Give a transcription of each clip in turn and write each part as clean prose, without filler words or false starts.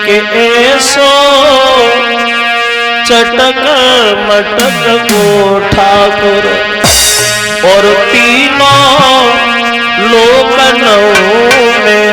के ऐसो चटक मटक को ठाकुर और तीनों लोकनों में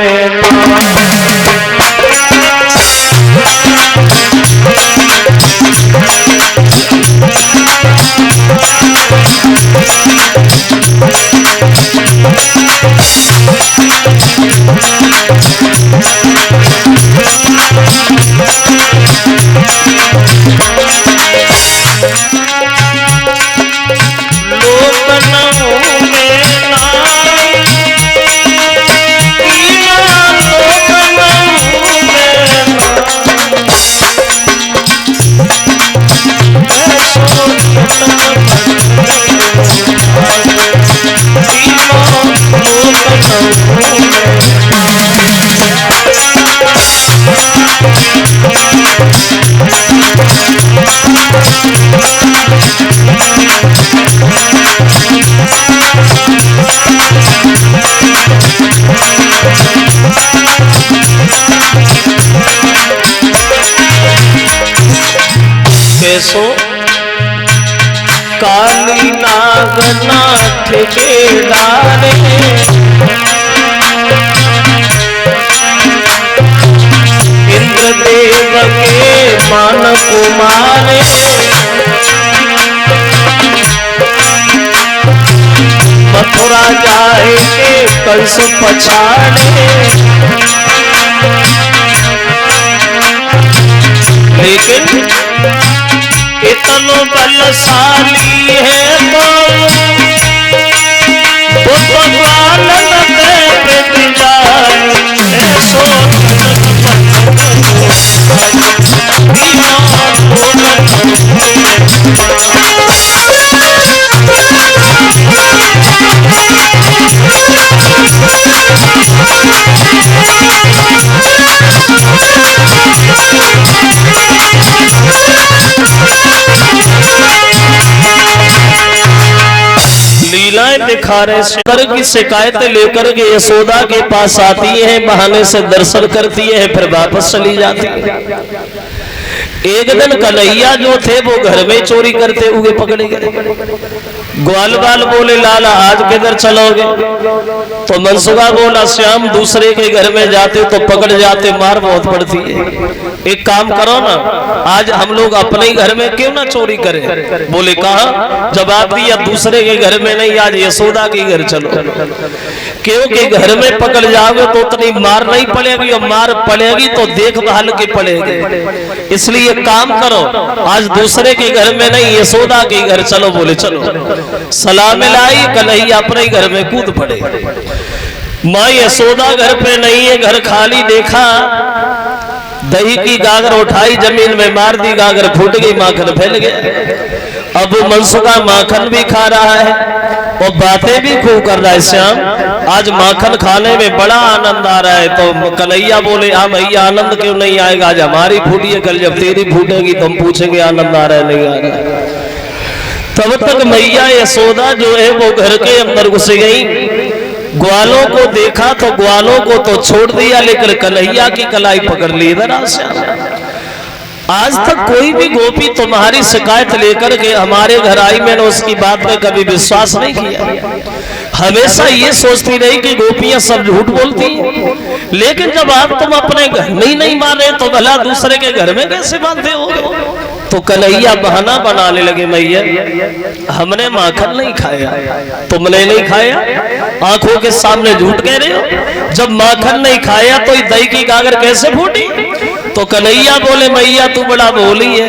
काली नागनाथ के डारे इंद्रदेव के मान कुमारे मथुरा जाए के कंस पछाड़े लेकिन इतनो बलशाली है तो भगवान देव जाए लीलाएं दिखा रहे शंकर की शिकायतें लेकर के यशोदा के पास आती है, बहाने से दर्शन करती है, फिर वापस चली जाती है। एक दिन कन्हैया जो थे वो घर में चोरी करते हुए पकड़े गए। ग्वाल बाल बोले लाला आज किधर चलोगे? तो मनसुखा बोला श्याम दूसरे के घर में जाते तो पकड़ जाते, मार बहुत पड़ती है। एक काम करो ना, आज हम लोग अपने ही घर में क्यों ना चोरी करें? बोले कहा? जवाब दिया दूसरे के घर में नहीं, आज यशोदा के घर चलो, क्योंकि घर में पकड़ जाओगे तो उतनी मार नहीं पड़ेगी और मार पड़ेगी तो देखभाल की पड़ेगी। इसलिए काम करो, आज दूसरे के घर में नहीं यशोदा के घर चलो। बोले चलो। सलाह मिलाई, कन्हैया अपने घर में कूद पड़े। माँ यशोदा घर पे नहीं है, घर खाली देखा, दही की गागर उठाई जमीन में मार दी, गागर फूट गई, माखन फैल गया। अब मनसुखा माखन भी खा रहा है और बातें भी खूब कर रहा है। श्याम आज माखन खाने में बड़ा आनंद आ रहा है। तो कन्हैया बोले हाँ भैया आनंद क्यों नहीं आएगा, आज हमारी फूटी है, कल जब तेरी फूटेगी तो हम पूछेंगे आनंद आ रहा है नहीं आ रहा है। तब तक मैया यशोदा जो है वो घर के अंदर घुस गई। ग्वालों को देखा तो ग्वालों को तो छोड़ दिया, लेकिन कन्हैया की कलाई पकड़ ली। इधर आज तक कोई भी गोपी तुम्हारी शिकायत लेकर के हमारे घर आई, मैंने उसकी बात में कभी विश्वास नहीं किया। हमेशा ये सोचती रही कि गोपियां सब झूठ बोलती हैं, लेकिन जब आप तुम अपने घर में ही नहीं मान रहे तो भला दूसरे के घर में कैसे मानते हो? तो कन्हैया बहाना बनाने लगे, मैया हमने माखन नहीं खाया, तुमने नहीं खाया, आंखों के सामने झूठ कह रहे हो। जब माखन नहीं खाया तो दही की गागर कैसे फूटी? तो कन्हैया बोले मैया तू बड़ा भोली है,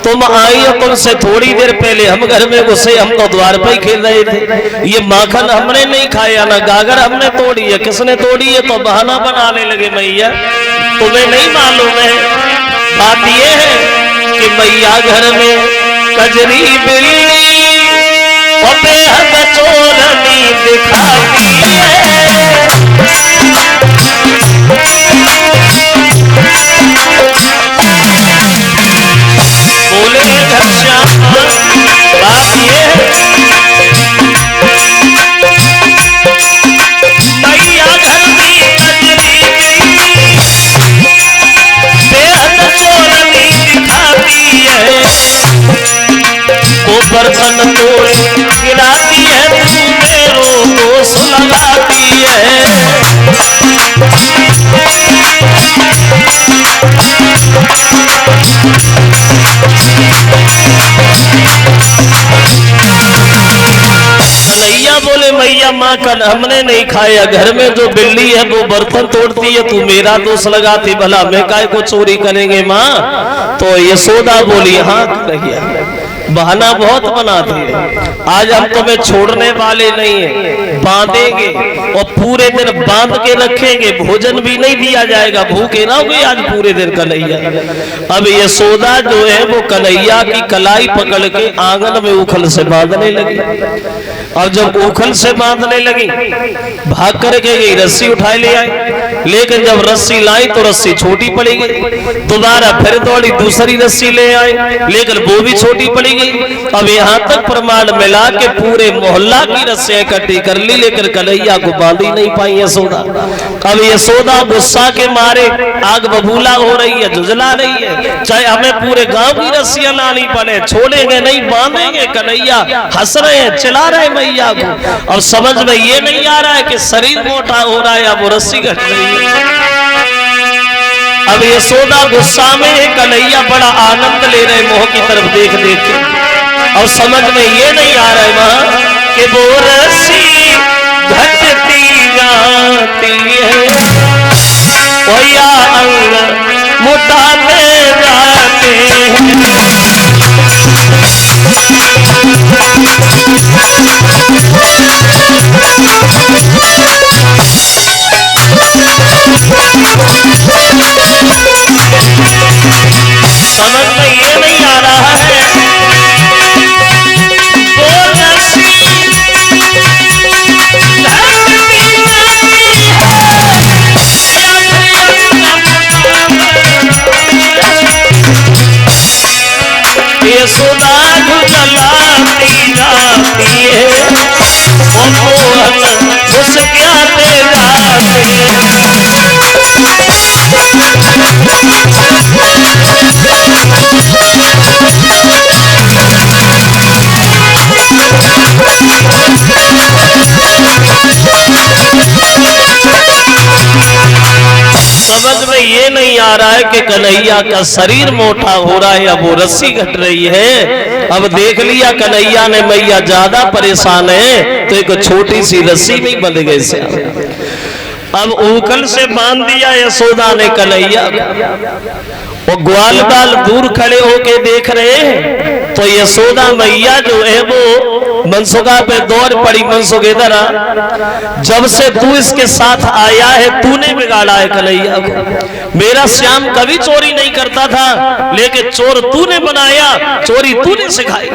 तुम आई हो, तुमसे थोड़ी देर पहले हम घर में घुसे, हम तो द्वार पर ही खेल रहे थे, ये माखन हमने नहीं खाया, ना गागर हमने तोड़ी है, किसने तोड़ी है? तो बहाना बनाने लगे मैया तुम्हें नहीं मालूम है। बात ये है कि मैया घर में कजरी बिल्ली और बेहद चोरनी दिखाती है। बोले घनश्याम बात ये है मैया घर में कजरी बिल्ली बर्तन तोड़ गिराती है, तू मेरो दोष लगाती है। कन्हैया बोले मैया माँ कल हमने नहीं खाया, घर में जो बिल्ली है वो बर्तन तोड़ती है, तू मेरा दोष लगाती, भला मैं काय को चोरी करेंगे माँ। तो यशोदा बोली हाँ कन्हैया बहाना बहुत बनाती है, आज हम तुम्हें छोड़ने वाले नहीं है, बांधेंगे और पूरे दिन बांध के रखेंगे, भोजन भी नहीं दिया जाएगा, भूखे रहोगे आज पूरे दिन कन्हैया। अब यशोदा जो है वो कन्हैया की कलाई पकड़ के आंगन में उखल से बांधने लगी। और जब उखल से बांधने लगी भाग करके गई, रस्सी उठाए ले आई, लेकिन जब रस्सी लाई तो रस्सी छोटी पड़ी गई, दोबारा फिर दौड़ी दूसरी रस्सी ले आई, लेकिन वो भी छोटी पड़ी गई। अब यहाँ तक प्रमाण मिला के पूरे मोहल्ला की रस्सियां इकट्ठी कर ली, लेकिन कन्हैया को बांध ही नहीं पाई यशोदा। अब यशोदा गुस्सा के मारे आग बबूला हो रही है, जुझला रही है, चाहे हमें पूरे गांव की रस्सियां लानी पड़े, छोड़ेंगे नहीं, बांधेंगे। कन्हैया हंस रहे हैं, चिल्ला रहे मैया को। अब समझ में ये नहीं आ रहा है कि शरीर मोटा हो रहा है या वो रस्सी घट रही है। अब यशोदा गुस्सा में, कन्हैया बड़ा आनंद ले रहे मोह की तरफ देख देख के। और समझ में ये नहीं आ रहा है माँ कि वो रस्सी घटती जाती है और या अंग मोटाते जाते हैं। समझ में ये नहीं आ रहा है यशोदा झुझलाती जाती है, वो मोहन मुस्कुराते जाते हैं। समझ में ये नहीं आ रहा है कि कन्हैया का शरीर मोटा हो रहा है या वो रस्सी घट रही है। अब देख लिया कन्हैया ने मैया ज्यादा परेशान है तो एक छोटी सी रस्सी में बंध गए से। अब उखल से बांध दिया यशोदा ने कन्हैया, वो ग्वाल बाल दूर खड़े होके देख रहे हैं तो यशोदा मैया जो है वो मनसुखा पे दौड़ पड़ी, मनसुख इधर आ, जब से तू इसके साथ आया है तूने बिगाड़ा है कन्हैया को। मेरा श्याम कभी चोरी नहीं करता था, लेकिन चोर तूने बनाया, चोरी तूने सिखाई।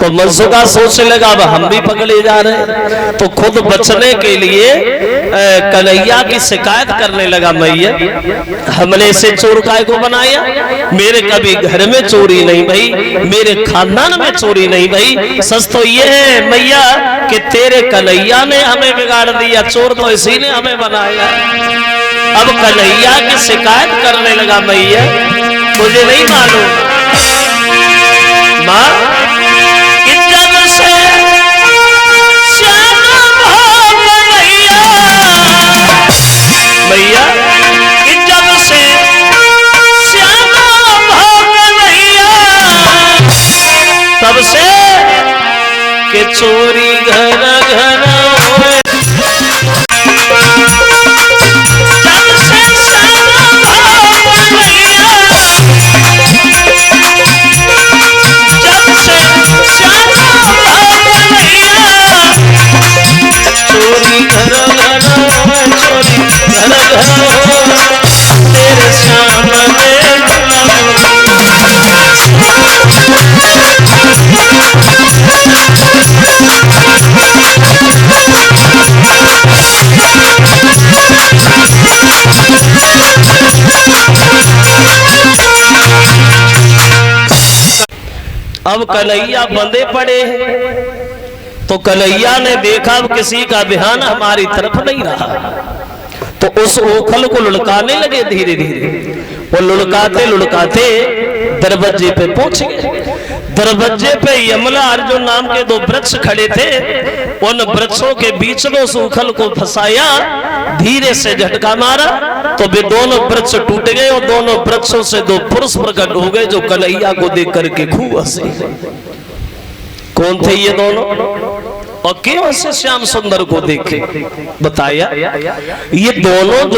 तो मनसुखा सोचने लगा अब हम भी पकड़े जा रहे हैं, तो खुद बचने के लिए कन्हैया की शिकायत करने लगा, मैया हमने इसे चोर काय को बनाया, मेरे कभी घर में चोरी नहीं भाई, मेरे खानदान में चोरी नहीं भाई, सच तो ये है मैया कि तेरे कन्हैया ने हमें बिगाड़ दिया, चोर तो इसी ने हमें बनाया। अब कन्हैया की शिकायत करने लगा, मैया मुझे नहीं मालूम माँ कि जब से मैया कि जब से श्यामा भाग नैया तब से कि चोरी घर घर होए, जब से श्यामा भाग नैया, जब से श्यामा भाग नैया, चोरी घर घर होए, चोरी घर घर होए, तेरे श्याम ने अब कन्हैया बंधे पड़े तो कन्हैया ने देखा किसी का ध्यान हमारी तरफ नहीं रहा, तो उस ओखल को लुढ़काने लगे धीरे धीरे। वो लुढ़काते लुढ़काते दरवाजे पे पहुंच गए। दरवाजे पे यमला अर्जुन नाम के दो वृक्ष खड़े थे, उन वृक्षों के बीच में उस उखल को फंसाया, धीरे से झटका मारा तो वे दोनों वृक्ष टूट गए और दोनों वृक्षों से दो पुरुष प्रकट हो गए जो कन्हैया को देख करके खूब हंसे। कौन थे ये दोनों और क्यों से श्याम सुंदर को देखे? बताया ये दोनों